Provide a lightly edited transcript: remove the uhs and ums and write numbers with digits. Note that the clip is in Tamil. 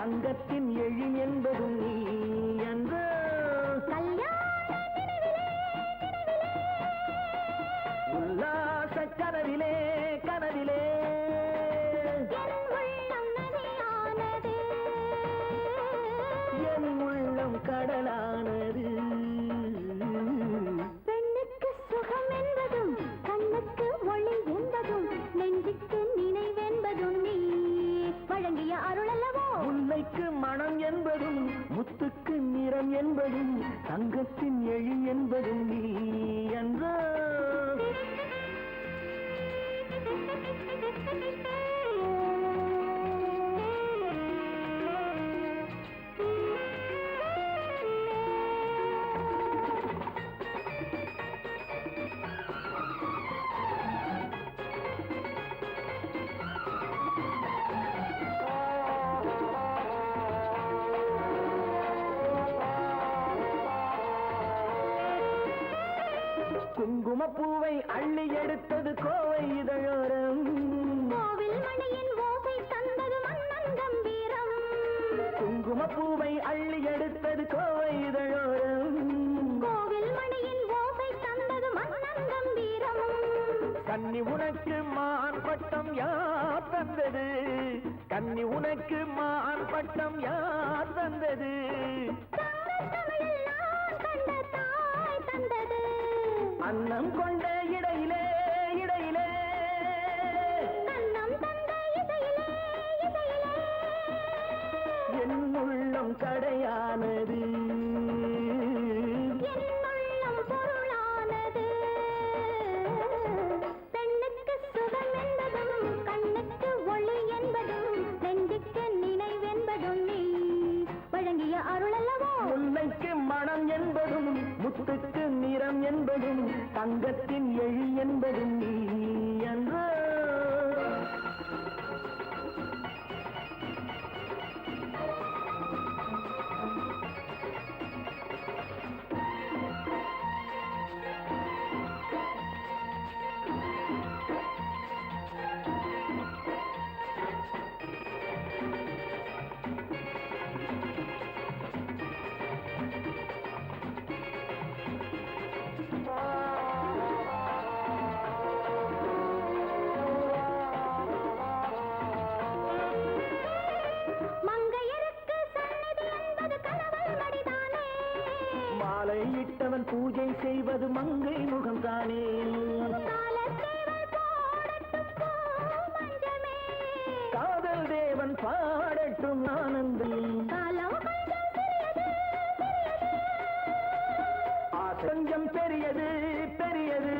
தங்கத்தின் எழி என்பதும் நீ என்று உல்லாச கனவிலே கனவிலே என் உள்ளம் கடலானது. பெண்ணுக்கு சுகம் என்பதும் கண்ணுக்கு ஒளி என்பதும் நெஞ்சுக்கு நினைவென்பதும் நீ வழங்கிய அருள் அல்லவோ. முல்லைக்கு மனம் என்பதும் முத்துக்கு நிறம் என்பதும் தங்கத்தின் எழி என்பதும் நீ என்று குங்குமப்பூவை அள்ளி எடுத்தது கோவை இதழோரம். கோவில் மணியின் ஓசை தந்தது மன்னன் கம்பீரம். குங்குமப்பூவை அள்ளி எடுத்தது கோவை இதழோரம். கோவில் மணியின் ஓசை தந்தது மன்னன் கம்பீரம். கன்னி உனக்கு மான் பட்டம் யார் தந்தது? கன்னி உனக்கு மான் பட்டம் யார் தந்தது? அன்னம் கொண்ட இடையிலே இடையிலே அன்னம் தந்த இசையிலே இசையிலே என் உள்ளம் கடையானது. என் உள்ளம் பொருளானது. பெண்ணுக்கு சுகம் என்பதும் கண்ணுக்கு ஒளி என்பதும் நெஞ்சுக்கு நினைவென்பதும் நீ வழங்கிய அருள் அல்லவோ. முல்லைக்கு மனம் என்பதும் முத்துக்கு நிறம் என்பதும் தங்கத்தின் எழி என்பதும் நீ என்று மாலையிட்டவன் பூஜை செய்வது மங்கை முகம்தானே. காதல் தேவன் பாடட்டும் ஆனந்தம். கொஞ்சம் பெரியது பெரியது